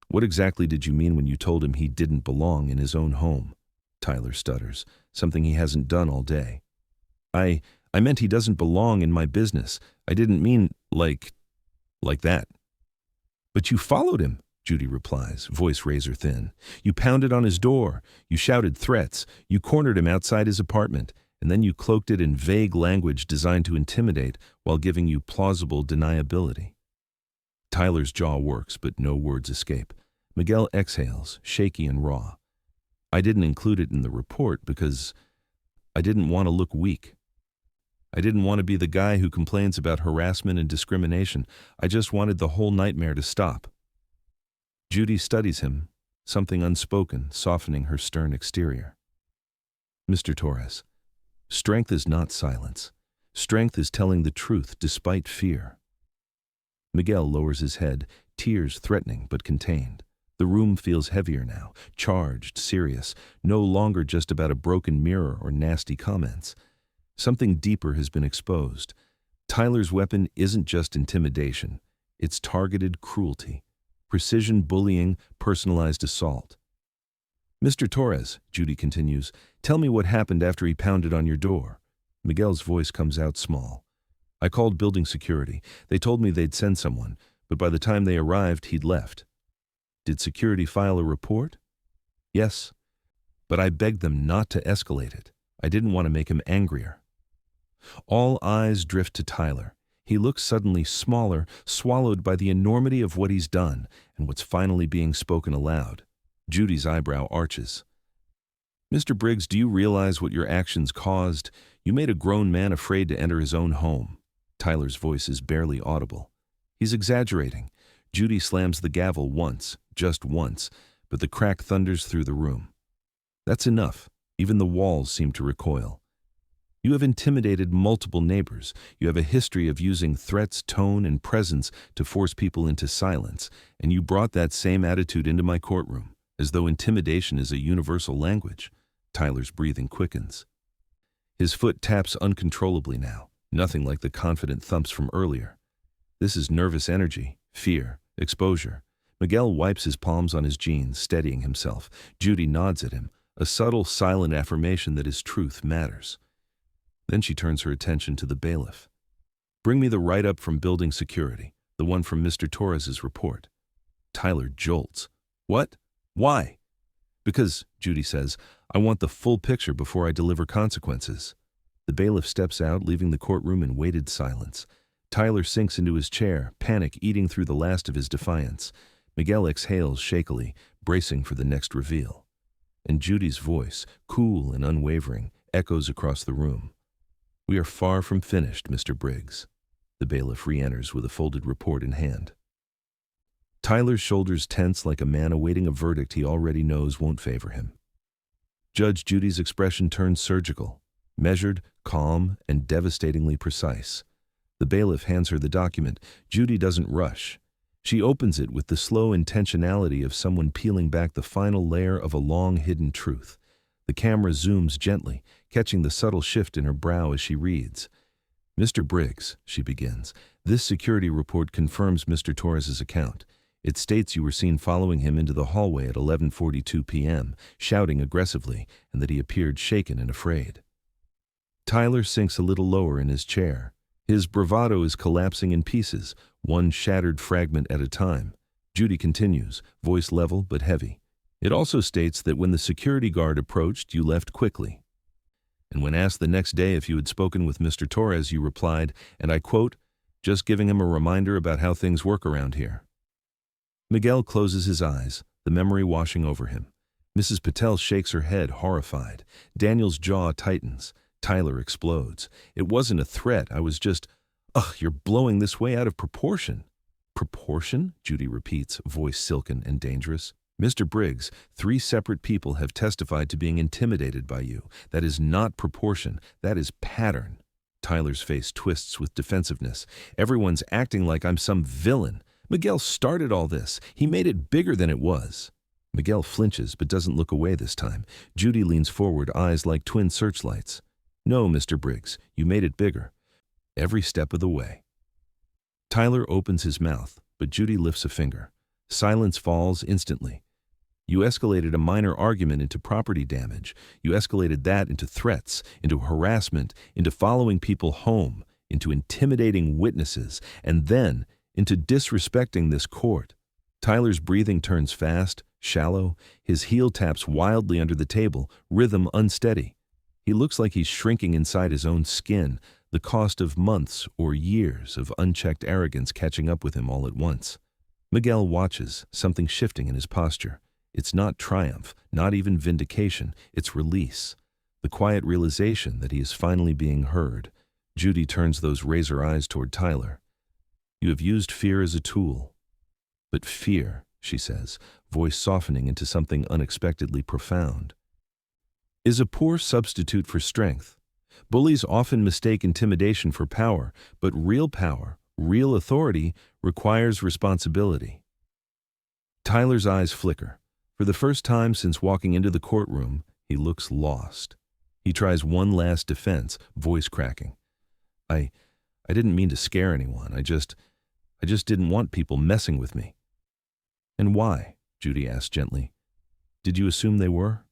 What exactly did you mean when you told him he didn't belong in his own home? Tyler stutters, something he hasn't done all day. I meant he doesn't belong in my business. I didn't mean like that. But you followed him, Judy replies, voice razor thin. You pounded on his door. You shouted threats. You cornered him outside his apartment. And then you cloaked it in vague language designed to intimidate while giving you plausible deniability. Tyler's jaw works, but no words escape. Miguel exhales, shaky and raw. I didn't include it in the report because I didn't want to look weak. I didn't want to be the guy who complains about harassment and discrimination. I just wanted the whole nightmare to stop. Judy studies him, something unspoken softening her stern exterior. Mr. Torres, strength is not silence. Strength is telling the truth despite fear. Miguel lowers his head, tears threatening but contained. The room feels heavier now, charged, serious, no longer just about a broken mirror or nasty comments. Something deeper has been exposed. Tyler's weapon isn't just intimidation. It's targeted cruelty, precision bullying, personalized assault. Mr. Torres, Judy continues, tell me what happened after he pounded on your door. Miguel's voice comes out small. I called building security. They told me they'd send someone, but by the time they arrived, he'd left. Did security file a report? Yes, but I begged them not to escalate it. I didn't want to make him angrier. All eyes drift to Tyler. He looks suddenly smaller, swallowed by the enormity of what he's done and what's finally being spoken aloud. Judy's eyebrow arches. Mr. Briggs, do you realize what your actions caused? You made a grown man afraid to enter his own home. Tyler's voice is barely audible. He's exaggerating. Judy slams the gavel once, just once, but the crack thunders through the room. That's enough. Even the walls seem to recoil. You have intimidated multiple neighbors. You have a history of using threats, tone, and presence to force people into silence, and you brought that same attitude into my courtroom, as though intimidation is a universal language. Tyler's breathing quickens. His foot taps uncontrollably now, nothing like the confident thumps from earlier. This is nervous energy, fear, exposure. Miguel wipes his palms on his jeans, steadying himself. Judy nods at him, a subtle, silent affirmation that his truth matters. Then she turns her attention to the bailiff. Bring me the write-up from building security, the one from Mr. Torres's report. Tyler jolts. What? Why? Because, Judy says, I want the full picture before I deliver consequences. The bailiff steps out, leaving the courtroom in weighted silence. Tyler sinks into his chair, panic eating through the last of his defiance. Miguel exhales shakily, bracing for the next reveal. And Judy's voice, cool and unwavering, echoes across the room. We are far from finished, Mr. Briggs. The bailiff re-enters with a folded report in hand. Tyler's shoulders tense like a man awaiting a verdict he already knows won't favor him. Judge Judy's expression turns surgical, measured, calm, and devastatingly precise. The bailiff hands her the document. Judy doesn't rush. She opens it with the slow intentionality of someone peeling back the final layer of a long-hidden truth. The camera zooms gently, catching the subtle shift in her brow as she reads. Mr. Briggs, she begins, this security report confirms Mr. Torres's account. It states you were seen following him into the hallway at 11:42 p.m., shouting aggressively, and that he appeared shaken and afraid. Tyler sinks a little lower in his chair. His bravado is collapsing in pieces, one shattered fragment at a time. Judy continues, voice level but heavy. It also states that when the security guard approached, you left quickly. And when asked the next day if you had spoken with Mr. Torres, you replied, and I quote, just giving him a reminder about how things work around here. Miguel closes his eyes, the memory washing over him. Mrs. Patel shakes her head, horrified. Daniel's jaw tightens. Tyler explodes. It wasn't a threat. I was just, ugh, you're blowing this way out of proportion. Proportion? Judy repeats, voice silken and dangerous. Mr. Briggs, 3 separate people have testified to being intimidated by you. That is not proportion. That is pattern. Tyler's face twists with defensiveness. Everyone's acting like I'm some villain. Miguel started all this. He made it bigger than it was. Miguel flinches but doesn't look away this time. Judy leans forward, eyes like twin searchlights. No, Mr. Briggs, you made it bigger. Every step of the way. Tyler opens his mouth, but Judy lifts a finger. Silence falls instantly. You escalated a minor argument into property damage. You escalated that into threats, into harassment, into following people home, into intimidating witnesses, and then into disrespecting this court. Tyler's breathing turns fast, shallow. His heel taps wildly under the table, rhythm unsteady. He looks like he's shrinking inside his own skin, the cost of months or years of unchecked arrogance catching up with him all at once. Miguel watches, something shifting in his posture. It's not triumph, not even vindication, it's release. The quiet realization that he is finally being heard. Judy turns those razor eyes toward Tyler. You have used fear as a tool. But fear, she says, voice softening into something unexpectedly profound, is a poor substitute for strength. Bullies often mistake intimidation for power, but real power, real authority, requires responsibility. Tyler's eyes flicker. For the first time since walking into the courtroom, he looks lost. He tries one last defense, voice cracking. I didn't mean to scare anyone. I just didn't want people messing with me. And why? Judy asked gently. Did you assume they were?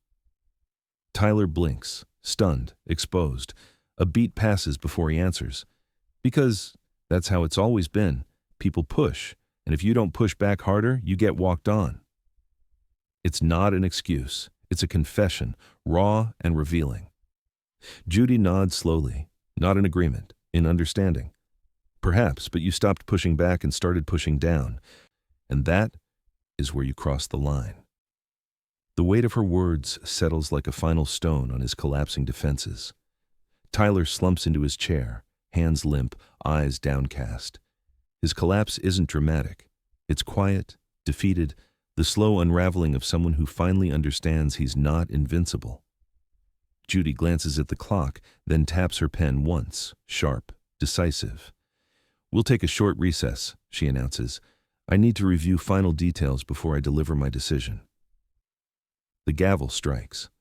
Tyler blinks, stunned, exposed. A beat passes before he answers. Because that's how it's always been. People push, and if you don't push back harder, you get walked on. It's not an excuse. It's a confession, raw and revealing. Judy nods slowly, not in agreement, in understanding. Perhaps, but you stopped pushing back and started pushing down. And that is where you cross the line. The weight of her words settles like a final stone on his collapsing defenses. Tyler slumps into his chair, hands limp, eyes downcast. His collapse isn't dramatic. It's quiet, defeated, the slow unraveling of someone who finally understands he's not invincible. Judy glances at the clock, then taps her pen once, sharp, decisive. We'll take a short recess, she announces. I need to review final details before I deliver my decision. The gavel strikes.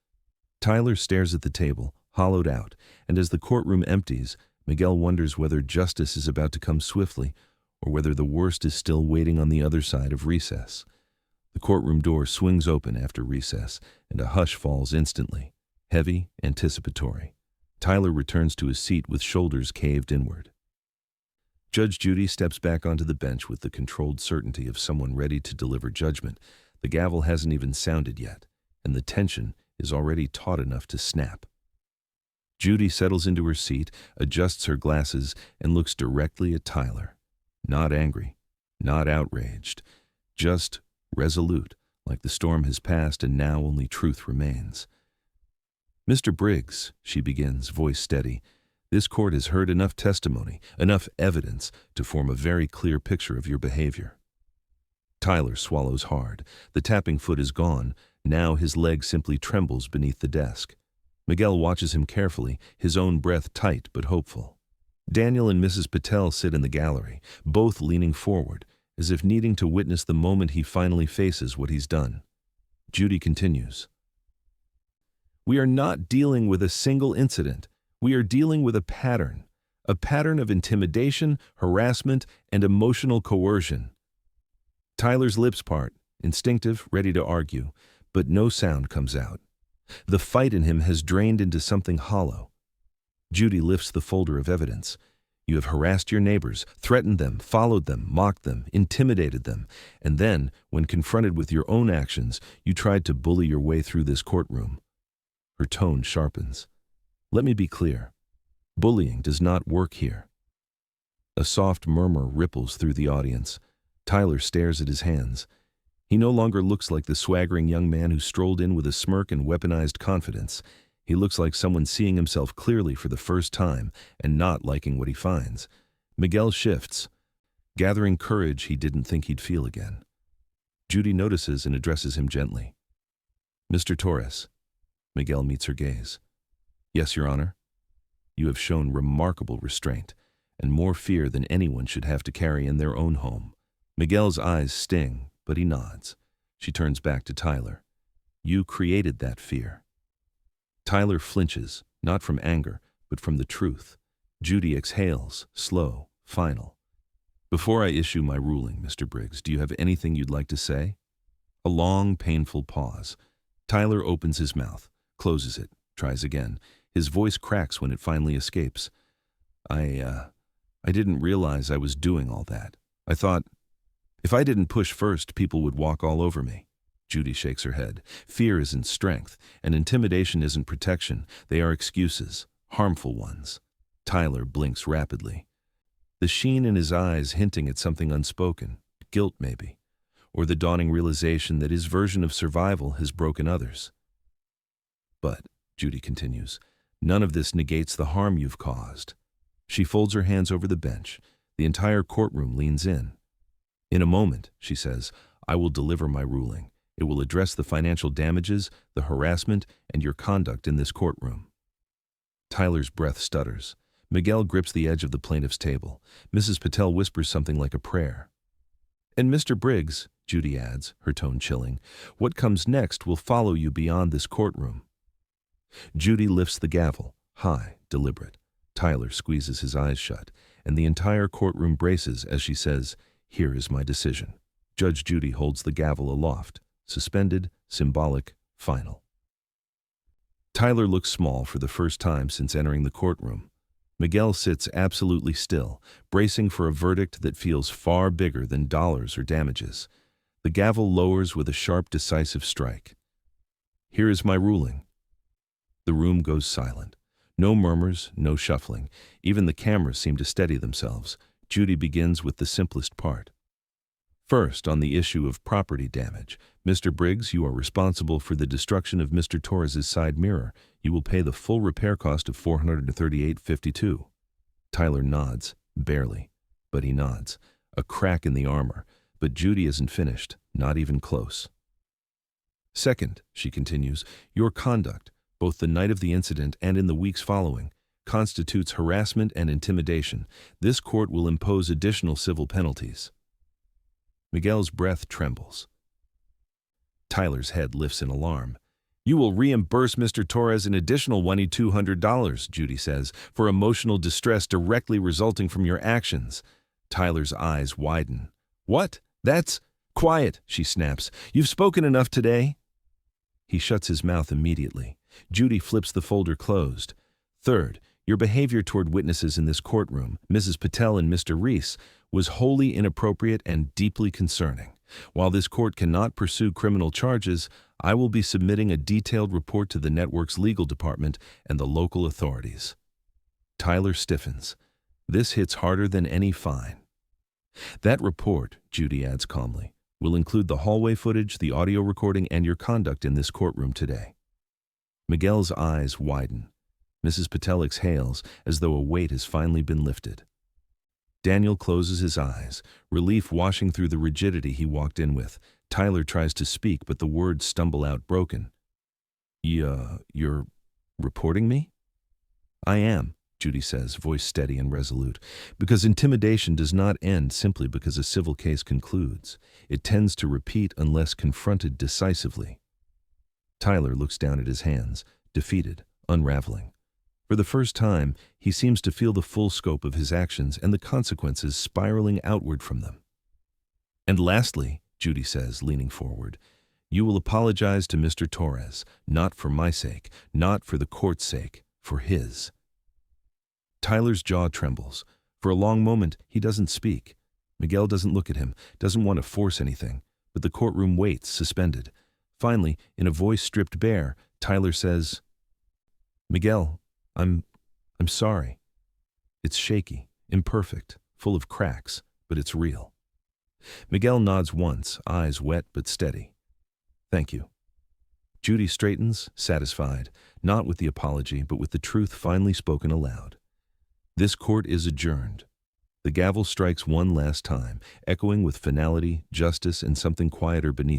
Tyler stares at the table, hollowed out, and as the courtroom empties, Miguel wonders whether justice is about to come swiftly or whether the worst is still waiting on the other side of recess. The courtroom door swings open after recess, and a hush falls instantly, heavy, anticipatory. Tyler returns to his seat with shoulders caved inward. Judge Judy steps back onto the bench with the controlled certainty of someone ready to deliver judgment. The gavel hasn't even sounded yet, and the tension is already taut enough to snap. Judy settles into her seat, adjusts her glasses, and looks directly at Tyler. Not angry, not outraged, just resolute, like the storm has passed and now only truth remains. Mr. Briggs, she begins, voice steady, this court has heard enough testimony, enough evidence to form a very clear picture of your behavior. Tyler swallows hard. The tapping foot is gone. Now his leg simply trembles beneath the desk. Miguel watches him carefully, his own breath tight but hopeful. Daniel and Mrs. Patel sit in the gallery, both leaning forward, as if needing to witness the moment he finally faces what he's done. Judy continues. We are not dealing with a single incident. We are dealing with a pattern of intimidation, harassment, and emotional coercion. Tyler's lips part, instinctive, ready to argue, but no sound comes out. The fight in him has drained into something hollow. Judy lifts the folder of evidence. You have harassed your neighbors, threatened them, followed them, mocked them, intimidated them, and then, when confronted with your own actions, you tried to bully your way through this courtroom. Her tone sharpens. Let me be clear. Bullying does not work here. A soft murmur ripples through the audience. Tyler stares at his hands. He no longer looks like the swaggering young man who strolled in with a smirk and weaponized confidence. He looks like someone seeing himself clearly for the first time and not liking what he finds. Miguel shifts, gathering courage he didn't think he'd feel again. Judy notices and addresses him gently. Mr. Torres. Miguel meets her gaze. Yes, Your Honor. You have shown remarkable restraint, and more fear than anyone should have to carry in their own home. Miguel's eyes sting, but he nods. She turns back to Tyler. You created that fear. Tyler flinches, not from anger, but from the truth. Judy exhales, slow, final. Before I issue my ruling, Mr. Briggs, do you have anything you'd like to say? A long, painful pause. Tyler opens his mouth, closes it, tries again. His voice cracks when it finally escapes. I didn't realize I was doing all that. I thought, if I didn't push first, people would walk all over me. Judy shakes her head. Fear isn't strength, and intimidation isn't protection. They are excuses, harmful ones. Tyler blinks rapidly. The sheen in his eyes hinting at something unspoken, guilt maybe, or the dawning realization that his version of survival has broken others. But, Judy continues, none of this negates the harm you've caused. She folds her hands over the bench. The entire courtroom leans in. In a moment, she says, I will deliver my ruling. It will address the financial damages, the harassment, and your conduct in this courtroom. Tyler's breath stutters. Miguel grips the edge of the plaintiff's table. Mrs. Patel whispers something like a prayer. And Mr. Briggs, Judy adds, her tone chilling, what comes next will follow you beyond this courtroom. Judy lifts the gavel, high, deliberate. Tyler squeezes his eyes shut, and the entire courtroom braces as she says, Here is my decision. Judge Judy holds the gavel aloft, suspended, symbolic, final. Tyler looks small for the first time since entering the courtroom. Miguel sits absolutely still, bracing for a verdict that feels far bigger than dollars or damages. The gavel lowers with a sharp, decisive strike. Here is my ruling. The room goes silent. No murmurs, no shuffling. Even the cameras seem to steady themselves. Judy begins with the simplest part. First, on the issue of property damage. Mr. Briggs, you are responsible for the destruction of Mr. Torres's side mirror. You will pay the full repair cost of $438.52. Tyler nods, barely, but he nods. A crack in the armor, but Judy isn't finished, not even close. Second, she continues, your conduct, both the night of the incident and in the weeks following, constitutes harassment and intimidation. This court will impose additional civil penalties. Miguel's breath trembles. Tyler's head lifts in alarm. You will reimburse Mr. Torres an additional $2,200, Judy says, for emotional distress directly resulting from your actions. Tyler's eyes widen. What? That's... Quiet, she snaps. You've spoken enough today. He shuts his mouth immediately. Judy flips the folder closed. Third, your behavior toward witnesses in this courtroom, Mrs. Patel and Mr. Reese, was wholly inappropriate and deeply concerning. While this court cannot pursue criminal charges, I will be submitting a detailed report to the network's legal department and the local authorities. Tyler stiffens. This hits harder than any fine. That report, Judy adds calmly, will include the hallway footage, the audio recording, and your conduct in this courtroom today. Miguel's eyes widen. Mrs. Patel exhales as though a weight has finally been lifted. Daniel closes his eyes, relief washing through the rigidity he walked in with. Tyler tries to speak, but the words stumble out broken. You're reporting me? I am, Judy says, voice steady and resolute, because intimidation does not end simply because a civil case concludes. It tends to repeat unless confronted decisively. Tyler looks down at his hands, defeated, unraveling. For the first time, he seems to feel the full scope of his actions and the consequences spiraling outward from them. And lastly, Judy says, leaning forward, you will apologize to Mr. Torres, not for my sake, not for the court's sake, for his. Tyler's jaw trembles. For a long moment, he doesn't speak. Miguel doesn't look at him, doesn't want to force anything, but the courtroom waits, suspended. Finally, in a voice stripped bare, Tyler says, Miguel, I'm sorry. It's shaky, imperfect, full of cracks, but it's real. Miguel nods once, eyes wet but steady. Thank you. Judy straightens, satisfied, not with the apology, but with the truth finally spoken aloud. This court is adjourned. The gavel strikes one last time, echoing with finality, justice, and something quieter beneath